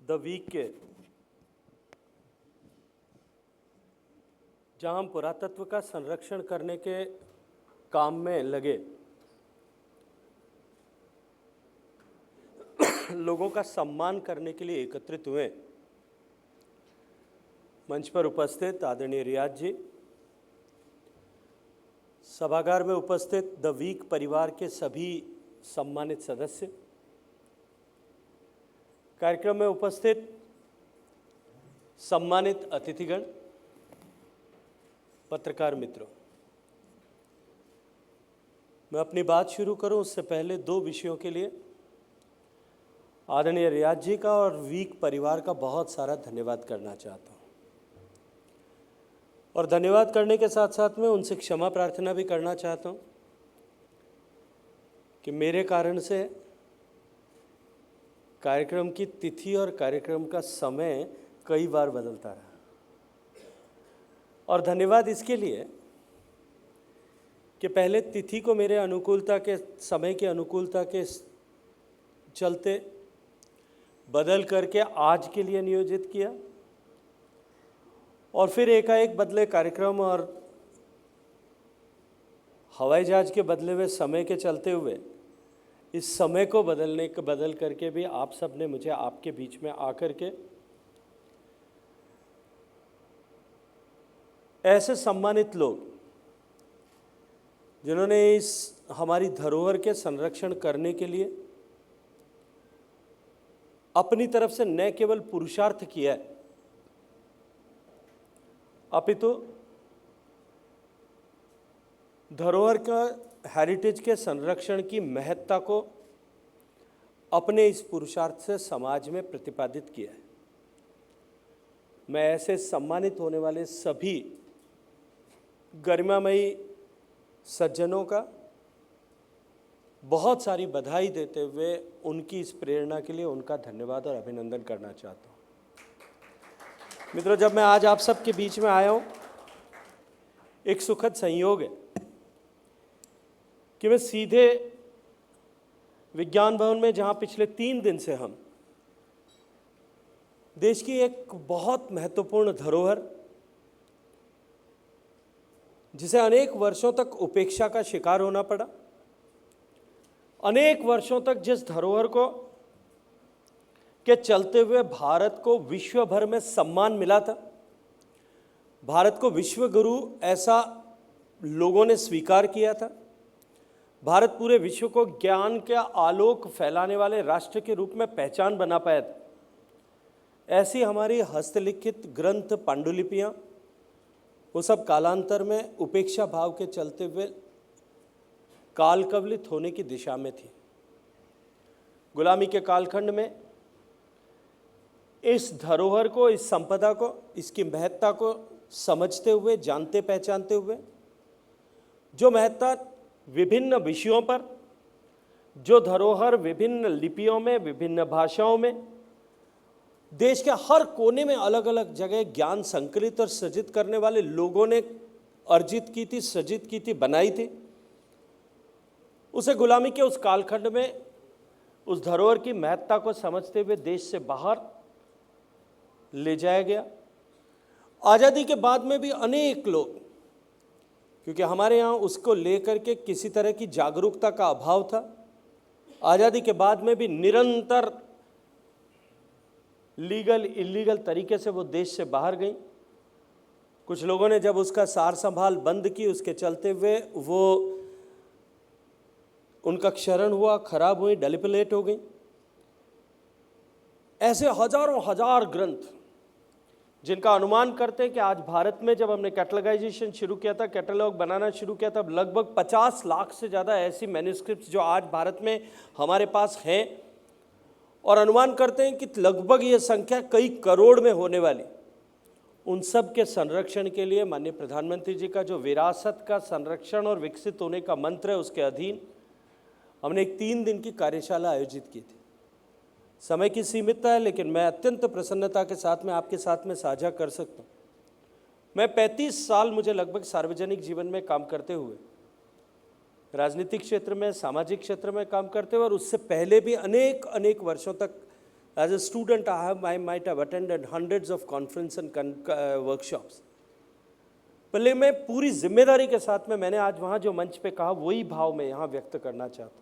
The week के जहां हम पुरातत्व का संरक्षण करने के काम में लगे, लोगों का सम्मान करने के लिए एकत्रित हुए। मंच पर उपस्थित आदरणीय रियाज जी, सभागार में उपस्थित द वीक परिवार के सभी सम्मानित सदस्य, कार्यक्रम में उपस्थित सम्मानित अतिथिगण, पत्रकार मित्रों, मैं अपनी बात शुरू करूं उससे पहले दो विषयों के लिए आदरणीय रियाज जी का और वीक परिवार का बहुत सारा धन्यवाद करना चाहता हूं। और धन्यवाद करने के साथ साथ में उनसे क्षमा प्रार्थना भी करना चाहता हूं कि मेरे कारण से कार्यक्रम की तिथि और कार्यक्रम का समय कई बार बदलता रहा। और धन्यवाद इसके लिए कि पहले तिथि को मेरे अनुकूलता के समय की अनुकूलता के चलते बदल करके आज के लिए नियोजित किया, और फिर एकाएक बदले कार्यक्रम और हवाई जहाज के बदले हुए समय के चलते हुए इस समय को बदल करके भी आप सब ने मुझे आपके बीच में आकर के ऐसे सम्मानित लोग जिन्होंने इस हमारी धरोहर के संरक्षण करने के लिए अपनी तरफ से न केवल पुरुषार्थ किया है, अपितु धरोहर का हेरिटेज के संरक्षण की महत्ता को अपने इस पुरुषार्थ से समाज में प्रतिपादित किया है। मैं ऐसे सम्मानित होने वाले सभी गरिमामयी सज्जनों का बहुत सारी बधाई देते हुए उनकी इस प्रेरणा के लिए उनका धन्यवाद और अभिनंदन करना चाहता हूँ। मित्रों, जब मैं आज आप सबके बीच में आया हूँ, एक सुखद संयोग है कि मैं सीधे विज्ञान भवन में, जहाँ पिछले 3 दिन से हम देश की एक बहुत महत्वपूर्ण धरोहर, जिसे अनेक वर्षों तक उपेक्षा का शिकार होना पड़ा, अनेक वर्षों तक जिस धरोहर को के चलते हुए भारत को विश्व भर में सम्मान मिला था, भारत को विश्व गुरु ऐसा लोगों ने स्वीकार किया था, भारत पूरे विश्व को ज्ञान के आलोक फैलाने वाले राष्ट्र के रूप में पहचान बना पाया था, ऐसी हमारी हस्तलिखित ग्रंथ पांडुलिपियाँ, वो सब कालांतर में उपेक्षा भाव के चलते हुए काल कवलित होने की दिशा में थी। गुलामी के कालखंड में इस धरोहर को, इस संपदा को, इसकी महत्ता को समझते हुए, जानते पहचानते हुए, जो महत्ता विभिन्न विषयों पर, जो धरोहर विभिन्न लिपियों में, विभिन्न भाषाओं में, देश के हर कोने में अलग अलग जगह ज्ञान संकलित और सृजित करने वाले लोगों ने अर्जित की थी, सृजित की थी, बनाई थी, उसे गुलामी के उस कालखंड में उस धरोहर की महत्ता को समझते हुए देश से बाहर ले जाया गया। आज़ादी के बाद में भी अनेक लोग, क्योंकि हमारे यहाँ उसको लेकर के किसी तरह की जागरूकता का अभाव था, आज़ादी के बाद में भी निरंतर लीगल इलीगल तरीके से वो देश से बाहर गई। कुछ लोगों ने जब उसका सार संभाल बंद की, उसके चलते हुए वो उनका क्षरण हुआ, खराब हुई, डेलिपलेट हो गई। ऐसे हजारों हजार ग्रंथ जिनका अनुमान करते हैं कि आज भारत में जब हमने कैटलॉगाइजेशन शुरू किया था, कैटलॉग बनाना शुरू किया था, लगभग 50 लाख से ज़्यादा ऐसी मैन्युस्क्रिप्ट्स जो आज भारत में हमारे पास हैं, और अनुमान करते हैं कि लगभग ये संख्या कई करोड़ में होने वाली। उन सब के संरक्षण के लिए माननीय प्रधानमंत्री जी का जो विरासत का संरक्षण और विकसित होने का मंत्र है, उसके अधीन हमने एक 3 दिन की कार्यशाला आयोजित की थी। समय की सीमितता है, लेकिन मैं अत्यंत प्रसन्नता के साथ में आपके साथ में साझा कर सकता हूँ। मैं 35 साल मुझे लगभग सार्वजनिक जीवन में काम करते हुए, राजनीतिक क्षेत्र में, सामाजिक क्षेत्र में काम करते हुए, और उससे पहले भी अनेक वर्षों तक As a student, I might have attended hundreds of conference and workshops. पहले मैं पूरी जिम्मेदारी के साथ में मैंने आज वहाँ जो मंच पे कहा वही भाव मैं यहाँ व्यक्त करना चाहता हूँ।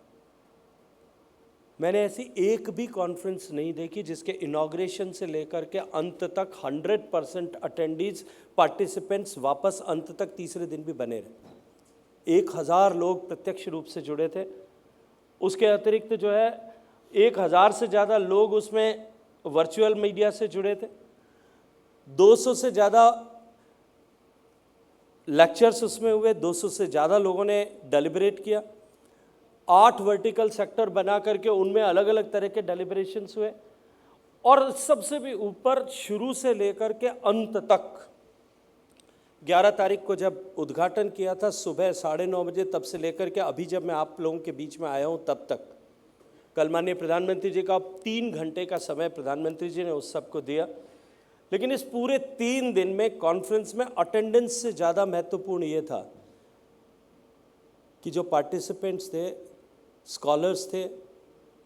मैंने ऐसी एक भी कॉन्फ्रेंस नहीं देखी जिसके इनॉग्रेशन से लेकर के अंत तक 100% अटेंडीज पार्टिसिपेंट्स वापस अंत तक तीसरे दिन भी बने रहे। 1000 लोग प्रत्यक्ष रूप से जुड़े थे। उसके अतिरिक्त जो है 1000 से ज़्यादा लोग उसमें वर्चुअल मीडिया से जुड़े थे। 200 से ज़्यादा लेक्चर्स उसमें हुए, 200 से ज़्यादा लोगों ने डेलिब्रेट किया। 8 वर्टिकल सेक्टर बना करके उनमें अलग अलग तरह के डेलिब्रेशंस हुए। और सबसे भी ऊपर शुरू से लेकर के अंत तक 11 तारीख को जब उद्घाटन किया था सुबह 9:30 बजे, तब से लेकर के अभी जब मैं आप लोगों के बीच में आया हूँ तब तक, कल माननीय प्रधानमंत्री जी का 3 घंटे का समय प्रधानमंत्री जी ने उस सबको दिया। लेकिन इस पूरे 3 दिन में कॉन्फ्रेंस में अटेंडेंस से ज़्यादा महत्वपूर्ण ये था कि जो पार्टिसिपेंट्स थे, स्कॉलर्स थे,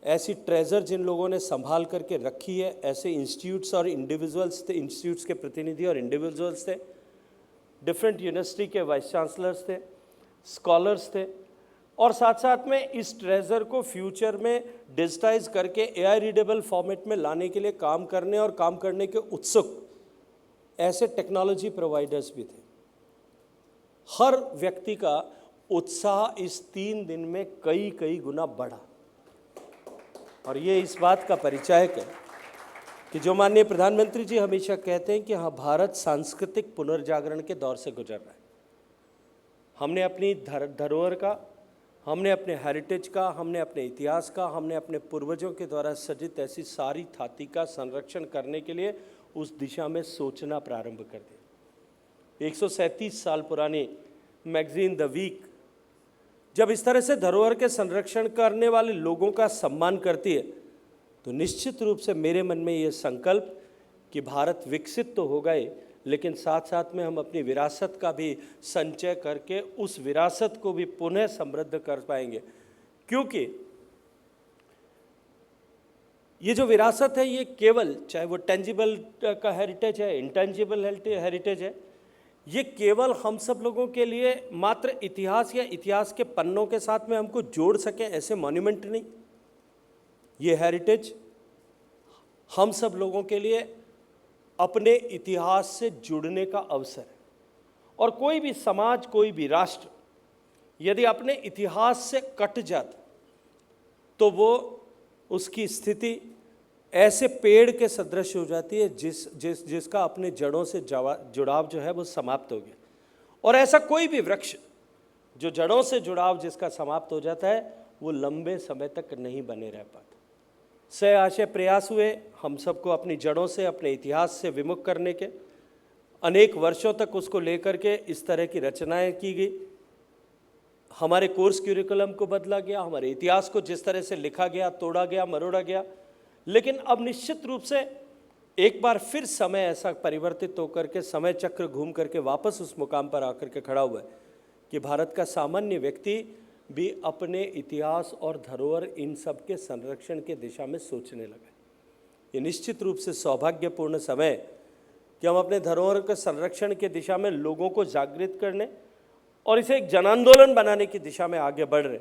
ऐसी ट्रेजर जिन लोगों ने संभाल करके रखी है, ऐसे इंस्टीट्यूट्स और इंडिविजुअल्स थे, इंस्टीट्यूट्स के प्रतिनिधि और इंडिविजुअल्स थे, डिफरेंट यूनिवर्सिटी के वाइस चांसलर्स थे, स्कॉलर्स थे, और साथ साथ में इस ट्रेजर को फ्यूचर में डिजिटाइज करके AI रीडेबल फॉर्मेट में लाने के लिए काम करने और काम करने के उत्सुक ऐसे टेक्नोलॉजी प्रोवाइडर्स भी थे। हर व्यक्ति का उत्साह इस 3 दिन में कई गुना बढ़ा। और ये इस बात का परिचायक है कि जो माननीय प्रधानमंत्री जी हमेशा कहते हैं कि हाँ, भारत सांस्कृतिक पुनर्जागरण के दौर से गुजर रहा है। हमने अपनी धरोहर का, हमने अपने हेरिटेज का, हमने अपने इतिहास का, हमने अपने पूर्वजों के द्वारा सृजित ऐसी सारी धाती का संरक्षण करने के लिए उस दिशा में सोचना प्रारंभ कर दिया। 137 साल पुरानी मैगजीन द वीक जब इस तरह से धरोहर के संरक्षण करने वाले लोगों का सम्मान करती है, तो निश्चित रूप से मेरे मन में ये संकल्प कि भारत विकसित तो होगा ही, लेकिन साथ साथ में हम अपनी विरासत का भी संचय करके उस विरासत को भी पुनः समृद्ध कर पाएंगे। क्योंकि ये जो विरासत है, ये केवल, चाहे वो टेंजिबल का हेरिटेज है, इंटेंजिबल हेरिटेज है, ये केवल हम सब लोगों के लिए मात्र इतिहास या इतिहास के पन्नों के साथ में हमको जोड़ सकें ऐसे मॉन्यूमेंट नहीं। ये हेरिटेज हम सब लोगों के लिए अपने इतिहास से जुड़ने का अवसर है। और कोई भी समाज, कोई भी राष्ट्र यदि अपने इतिहास से कट जाता तो वो उसकी स्थिति ऐसे पेड़ के सदृश हो जाती है जिसका अपने जड़ों से जुड़ाव जो है वो समाप्त हो गया। और ऐसा कोई भी वृक्ष जो जड़ों से जुड़ाव जिसका समाप्त हो जाता है, वो लंबे समय तक नहीं बने रह पाता। सह आशय प्रयास हुए हम सबको अपनी जड़ों से, अपने इतिहास से विमुख करने के। अनेक वर्षों तक उसको लेकर के इस तरह की रचनाएं की गई। हमारे कोर्स क्यूरिकुलम को बदला गया, हमारे इतिहास को जिस तरह से लिखा गया, तोड़ा गया, मरोड़ा गया। लेकिन अब निश्चित रूप से एक बार फिर समय ऐसा परिवर्तित होकर के, समय चक्र घूम करके वापस उस मुकाम पर आकर के खड़ा हुआ है कि भारत का सामान्य व्यक्ति भी अपने इतिहास और धरोहर इन सब के संरक्षण के दिशा में सोचने लगा। ये निश्चित रूप से सौभाग्यपूर्ण समय कि हम अपने धरोहर के संरक्षण के दिशा में लोगों को जागृत करने और इसे एक जन आंदोलन बनाने की दिशा में आगे बढ़ रहे।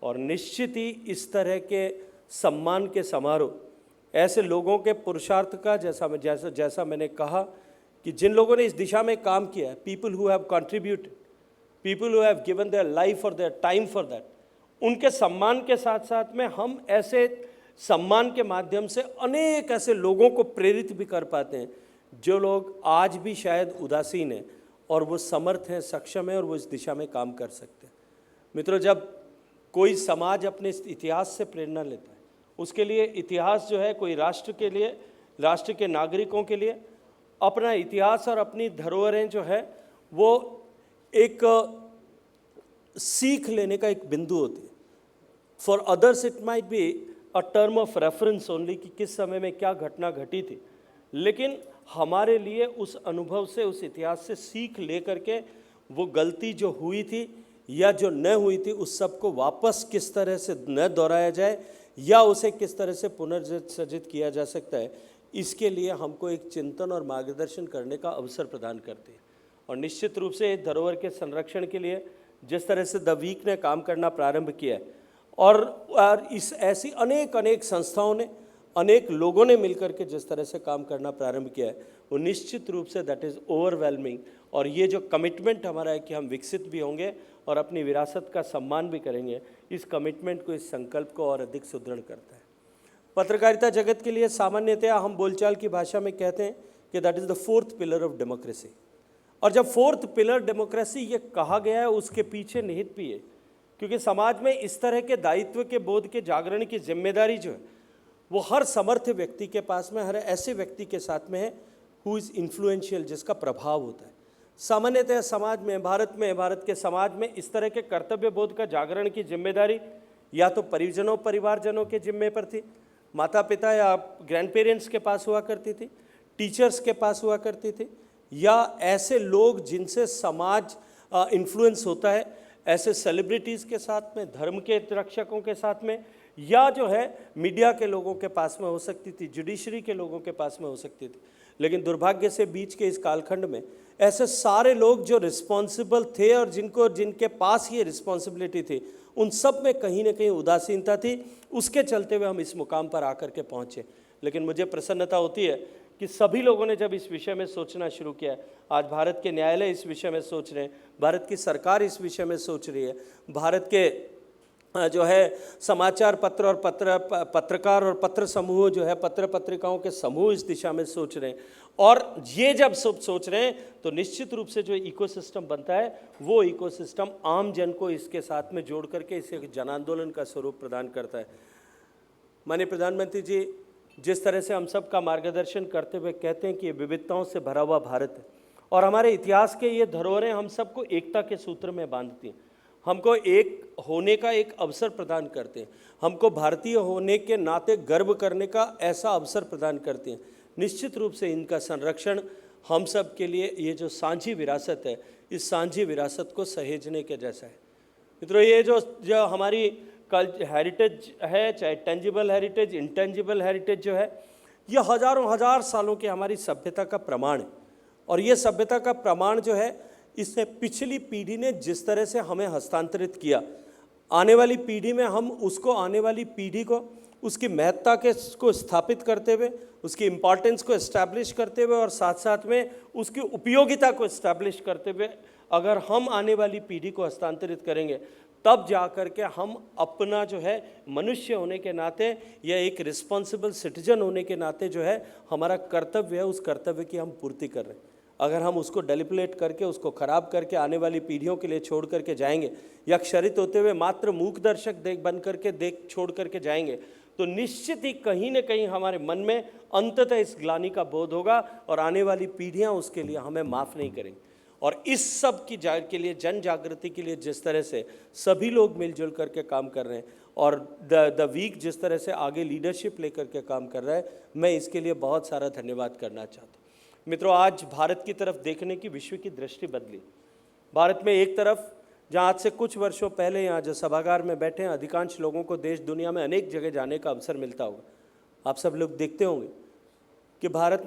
और निश्चित ही इस तरह के सम्मान के समारोह ऐसे लोगों के पुरुषार्थ का, जैसा मैंने कहा कि जिन लोगों ने इस दिशा में काम किया है, people who have contributed, people who have given their life और देयर टाइम फॉर दैट, उनके सम्मान के साथ साथ में हम ऐसे सम्मान के माध्यम से अनेक ऐसे लोगों को प्रेरित भी कर पाते हैं जो लोग आज भी शायद उदासीन हैं और वो समर्थ हैं, सक्षम हैं और वो इस दिशा में काम कर सकते हैं। मित्रों, जब कोई समाज अपने इतिहास से प्रेरणा लेता है, उसके लिए इतिहास जो है कोई राष्ट्र के लिए, राष्ट्र के नागरिकों के लिए अपना इतिहास और अपनी धरोहरें जो है वो एक सीख लेने का एक बिंदु होती है। For others it might be a term of reference only कि किस समय में क्या घटना घटी थी, लेकिन हमारे लिए उस अनुभव से, उस इतिहास से सीख ले करके वो गलती जो हुई थी या जो न हुई थी उस सब को वापस किस तरह से न दोहराया जाए, या उसे किस तरह से पुनर्सर्जित किया जा सकता है, इसके लिए हमको एक चिंतन और मार्गदर्शन करने का अवसर प्रदान करते हैं। और निश्चित रूप से इस धरोहर के संरक्षण के लिए जिस तरह से द वीक ने काम करना प्रारंभ किया है, और इस ऐसी अनेक संस्थाओं ने, अनेक लोगों ने मिलकर के जिस तरह से काम करना प्रारंभ किया है, वो निश्चित रूप से दैट इज़ ओवरवेलमिंग। और ये जो कमिटमेंट हमारा है कि हम विकसित भी होंगे और अपनी विरासत का सम्मान भी करेंगे, इस कमिटमेंट को, इस संकल्प को और अधिक सुदृढ़ करता है। पत्रकारिता जगत के लिए सामान्यतया हम बोलचाल की भाषा में कहते हैं कि that is the fourth pillar of democracy. और जब फोर्थ पिलर डेमोक्रेसी ये कहा गया है, उसके पीछे निहित भी है, क्योंकि समाज में इस तरह के दायित्व के बोध के जागरण की जिम्मेदारी जो है वो हर समर्थ व्यक्ति के पास में, हर ऐसे व्यक्ति के साथ में है हु इज़ इन्फ्लुएंशियल, जिसका प्रभाव होता है। सामान्यतः समाज में, भारत के समाज में इस तरह के कर्तव्य बोध का जागरण की जिम्मेदारी या तो परिवारजनों के जिम्मे पर थी, माता पिता या ग्रैंड पेरेंट्स के पास हुआ करती थी, टीचर्स के पास हुआ करती थी, या ऐसे लोग जिनसे समाज इन्फ्लुएंस होता है, ऐसे सेलिब्रिटीज़ के साथ में, धर्म के रक्षकों के साथ में, या जो है मीडिया के लोगों के पास में हो सकती थी, जुडिशरी के लोगों के पास में हो सकती थी। लेकिन दुर्भाग्य से बीच के इस कालखंड में ऐसे सारे लोग जो रिस्पॉन्सिबल थे और जिनके पास ये रिस्पॉन्सिबिलिटी थी, उन सब में कहीं ना कहीं उदासीनता थी। उसके चलते हुए हम इस मुकाम पर आकर के पहुँचे। लेकिन मुझे प्रसन्नता होती है कि सभी लोगों ने जब इस विषय में सोचना शुरू किया, आज भारत के न्यायालय इस विषय में सोच रहे हैं, भारत की सरकार इस विषय में सोच रही है, भारत के जो है समाचार पत्र और पत्रकार और पत्र समूह जो है, पत्र पत्रिकाओं के समूह इस दिशा में सोच रहे हैं। और ये जब सब सोच रहे हैं तो निश्चित रूप से जो इकोसिस्टम बनता है, वो इकोसिस्टम आम जन को इसके साथ में जोड़ करके इसे एक जन आंदोलन का स्वरूप प्रदान करता है। माननीय प्रधानमंत्री जी जिस तरह से हम सब का मार्गदर्शन करते हुए कहते हैं कि ये विविधताओं से भरा हुआ भारत है, और हमारे इतिहास के ये धरोहरें हम सबको एकता के सूत्र में बांधती हैं, हमको एक होने का एक अवसर प्रदान करते हैं, हमको भारतीय होने के नाते गर्व करने का ऐसा अवसर प्रदान करते हैं। निश्चित रूप से इनका संरक्षण हम सब के लिए, ये जो सांझी विरासत है, इस सांझी विरासत को सहेजने के जैसा है। मित्रों, ये जो हमारी हेरिटेज है, चाहे टेंजिबल हेरिटेज, इंटेंजिबल हेरिटेज जो है, ये हजार सालों की हमारी सभ्यता का प्रमाण है। और ये सभ्यता का प्रमाण जो है, इसने पिछली पीढ़ी ने जिस तरह से हमें हस्तांतरित किया, आने वाली पीढ़ी में हम उसको, आने वाली पीढ़ी को उसकी महत्ता को स्थापित करते हुए, उसकी इम्पॉर्टेंस को इस्टेब्लिश करते हुए और साथ साथ में उसकी उपयोगिता को इस्टेब्लिश करते हुए अगर हम आने वाली पीढ़ी को हस्तांतरित करेंगे, तब जा कर के हम अपना जो है मनुष्य होने के नाते या एक रिस्पॉन्सिबल सिटीजन होने के नाते जो है हमारा कर्तव्य है, उस कर्तव्य की हम पूर्ति कर रहे हैं। अगर हम उसको डेलिपलेट करके, उसको ख़राब करके आने वाली पीढ़ियों के लिए छोड़ करके जाएंगे, या क्षरित होते हुए मात्र मूक दर्शक बन करके छोड़ करके जाएंगे, तो निश्चित ही कहीं न कहीं हमारे मन में अंततः इस ग्लानि का बोध होगा और आने वाली पीढ़ियां उसके लिए हमें माफ़ नहीं करेंगी। और इस सब की के लिए, जन जागृति के लिए जिस तरह से सभी लोग मिलजुल करके काम कर रहे हैं और द वीक जिस तरह से आगे लीडरशिप लेकर के काम कर रहा है, मैं इसके लिए बहुत सारा धन्यवाद करना चाहता हूँ। मित्रों, आज भारत की तरफ देखने की विश्व की दृष्टि बदली। भारत में एक तरफ, जहाँ आज से कुछ वर्षों पहले यहाँ जो सभागार में बैठे हैं, अधिकांश लोगों को देश दुनिया में अनेक जगह जाने का अवसर मिलता होगा। आप सब लोग देखते होंगे कि भारत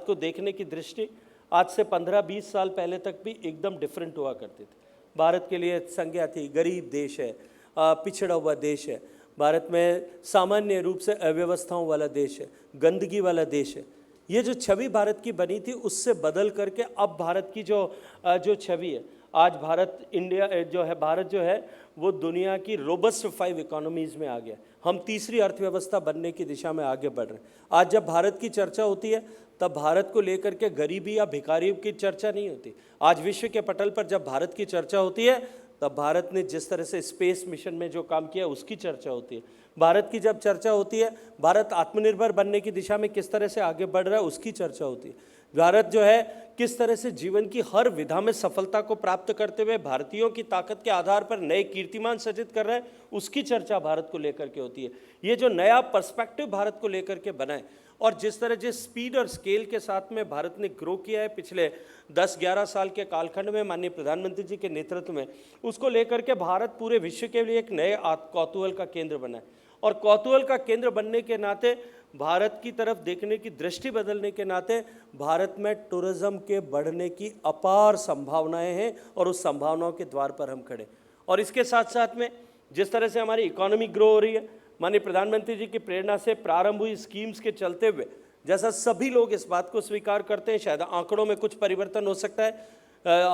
को देखने की दृष्टि आज से 15-20 साल पहले तक भी एकदम डिफरेंट हुआ करती थी। भारत के लिए संज्ञा थी गरीब देश है, पिछड़ा हुआ देश है, भारत में सामान्य रूप से अव्यवस्थाओं वाला देश है, गंदगी वाला देश है। ये जो छवि भारत की बनी थी, उससे बदल करके अब भारत की जो छवि है, आज भारत जो है वो दुनिया की रोबस्ट 5 इकोनॉमीज़ में आ गया। हम तीसरी अर्थव्यवस्था बनने की दिशा में आगे बढ़ रहे हैं। आज जब भारत की चर्चा होती है, तब भारत को लेकर के गरीबी या भिखारी की चर्चा नहीं होती। आज विश्व के पटल पर जब भारत की चर्चा होती है, तब भारत ने जिस तरह से स्पेस मिशन में जो काम किया उसकी चर्चा होती है। भारत की जब चर्चा होती है, भारत आत्मनिर्भर बनने की दिशा में किस तरह से आगे बढ़ रहा है उसकी चर्चा होती है। भारत जो है किस तरह से जीवन की हर विधा में सफलता को प्राप्त करते हुए भारतीयों की ताकत के आधार पर नए कीर्तिमान सृजित कर रहा है, उसकी चर्चा भारत को लेकर के होती है। ये जो नया पर्सपेक्टिव भारत को लेकर के बना है, और जिस तरह जिस स्पीड और स्केल के साथ में भारत ने ग्रो किया है पिछले 10-11 साल के कालखंड में माननीय प्रधानमंत्री जी के नेतृत्व में, उसको लेकर के भारत पूरे विश्व के लिए एक नए कौतूहल का केंद्र बना है। और कौतूहल का केंद्र बनने के नाते, भारत की तरफ देखने की दृष्टि बदलने के नाते, भारत में टूरिज्म के बढ़ने की अपार संभावनाएं हैं और उस संभावनाओं के द्वार पर हम खड़े। और इसके साथ साथ में जिस तरह से हमारी इकोनॉमी ग्रो हो रही है, माननीय प्रधानमंत्री जी की प्रेरणा से प्रारंभ हुई स्कीम्स के चलते हुए, जैसा सभी लोग इस बात को स्वीकार करते हैं, शायद आंकड़ों में कुछ परिवर्तन हो सकता है,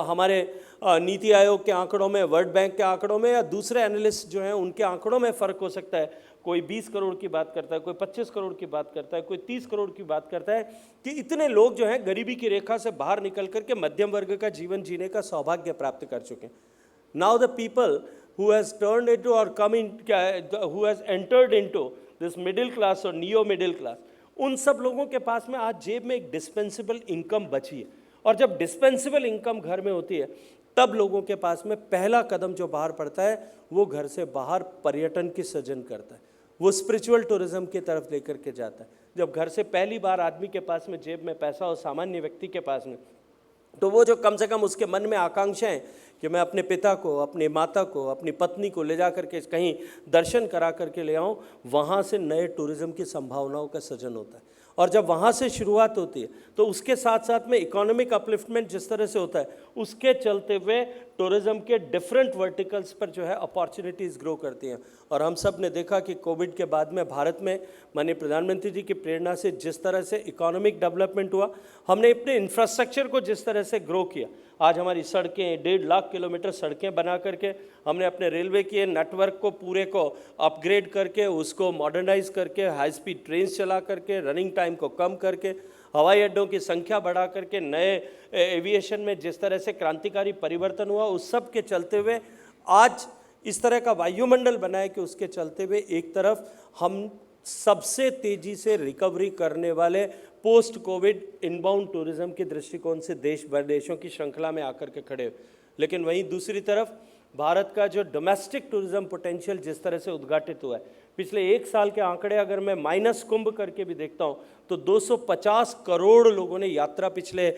हमारे नीति आयोग के आंकड़ों में, वर्ल्ड बैंक के आंकड़ों में, या दूसरे एनालिस्ट जो हैं उनके आंकड़ों में फ़र्क हो सकता है। कोई 20 करोड़ की बात करता है, कोई 25 करोड़ की बात करता है, कोई 30 करोड़ की बात करता है, कि इतने लोग जो हैं गरीबी की रेखा से बाहर निकल करके मध्यम वर्ग का जीवन जीने का सौभाग्य प्राप्त कर चुके हैं। Now the people who has turned into or come in, who has entered into this middle class or neo middle class, उन सब लोगों के पास में आज जेब में एक डिस्पेंसिबल इनकम बची है। और जब डिस्पेंसिबल इनकम घर में होती है, तब लोगों के पास में पहला कदम जो बाहर पड़ता है, वो घर से बाहर पर्यटन की सृजन करता है, वो स्पिरिचुअल टूरिज्म की तरफ लेकर के जाता है। जब घर से पहली बार आदमी के पास में जेब में पैसा हो, सामान्य व्यक्ति के पास में, तो वो जो कम से कम उसके मन में आकांक्षाएं कि मैं अपने पिता को, अपनी माता को, अपनी पत्नी को ले जा करके कहीं दर्शन करा करके ले आऊँ, वहाँ से नए टूरिज्म की संभावनाओं का सृजन होता है। और जब वहाँ से शुरुआत होती है, तो उसके साथ साथ में इकोनॉमिक अपलिफ्टमेंट जिस तरह से होता है, उसके चलते हुए टूरिज्म के डिफरेंट वर्टिकल्स पर जो है अपॉर्चुनिटीज़ ग्रो करती हैं। और हम सब ने देखा कि कोविड के बाद में भारत में माननीय प्रधानमंत्री जी की प्रेरणा से जिस तरह से इकोनॉमिक डेवलपमेंट हुआ, हमने अपने इंफ्रास्ट्रक्चर को जिस तरह से ग्रो किया, आज हमारी सड़कें 1.5 लाख किलोमीटर सड़कें बना करके, हमने अपने रेलवे के नेटवर्क को पूरे को अपग्रेड करके, उसको मॉडर्नाइज करके, हाई स्पीड ट्रेन चला करके, रनिंग टाइम को कम करके, हवाई अड्डों की संख्या बढ़ा करके, नए एविएशन में जिस तरह से क्रांतिकारी परिवर्तन हुआ, उस सब के चलते हुए आज इस तरह का वायुमंडल बना है कि उसके चलते हुए एक तरफ हम सबसे तेज़ी से रिकवरी करने वाले पोस्ट कोविड इनबाउंड टूरिज्म के दृष्टिकोण से देश विदेशों की श्रृंखला में आकर के खड़े। लेकिन वहीं दूसरी तरफ भारत का जो डोमेस्टिक टूरिज्म पोटेंशियल जिस तरह से उद्घाटित हुआ है, पिछले 1 साल के आंकड़े अगर मैं माइनस कुंभ करके भी देखता हूं, तो 250 करोड़ लोगों ने यात्रा पिछले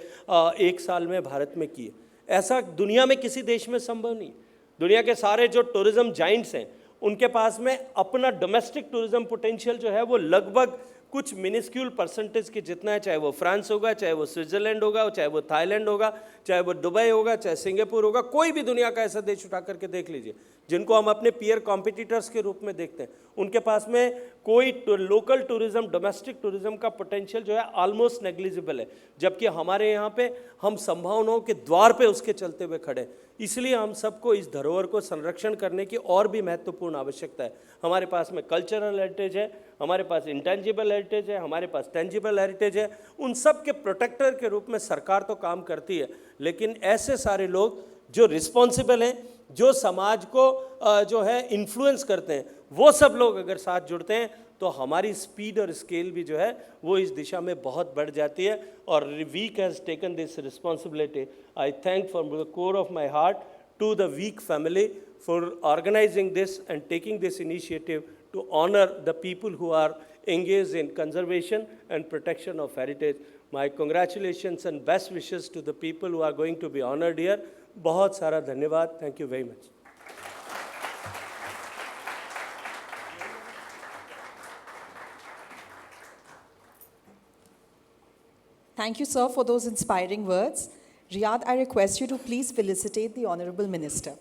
1 साल में भारत में की है। ऐसा दुनिया में किसी देश में संभव नहीं। दुनिया के सारे जो टूरिज्म जाइंट्स हैं, उनके पास में अपना डोमेस्टिक टूरिज्म पोटेंशियल जो है वो लगभग कुछ मिनिस्क्यूल परसेंटेज की जितना है, चाहे वो फ्रांस होगा, चाहे वो स्विट्जरलैंड होगा, चाहे वो थाईलैंड होगा, चाहे वो दुबई होगा, चाहे सिंगापुर होगा, कोई भी दुनिया का ऐसा देश उठा करके देख लीजिए जिनको हम अपने पीयर कॉम्पिटिटर्स के रूप में देखते हैं, उनके पास में कोई लोकल टूरिज्म, डोमेस्टिक टूरिज्म का पोटेंशियल जो है ऑलमोस्ट नेग्लिजिबल है। जबकि हमारे यहाँ पे हम संभावनाओं के द्वार पे उसके चलते हुए खड़े। इसलिए हम सबको इस धरोहर को संरक्षण करने की और भी महत्वपूर्ण आवश्यकता है। हमारे पास में कल्चरल हेरिटेज है, हमारे पास इंटेंजिबल हेरिटेज है, हमारे पास टेंजिबल हेरिटेज है। उन सब के प्रोटेक्टर के रूप में सरकार तो काम करती है, लेकिन ऐसे सारे लोग जो रिस्पॉन्सिबल हैं, जो समाज को जो है इन्फ्लुएंस करते हैं, वो सब लोग अगर साथ जुड़ते हैं, तो हमारी स्पीड और स्केल भी जो है वो इस दिशा में बहुत बढ़ जाती है। और week has taken this responsibility. I thank from the core of my heart to the week family for organizing this and taking this initiative to honor the people who are engaged in conservation and protection of heritage. My congratulations and best wishes to the people who are going to be honored here. बहुत सारा धन्यवाद. Thank you very much. Thank you, sir, for those inspiring words. Riyad, I request you to please felicitate the Honorable Minister.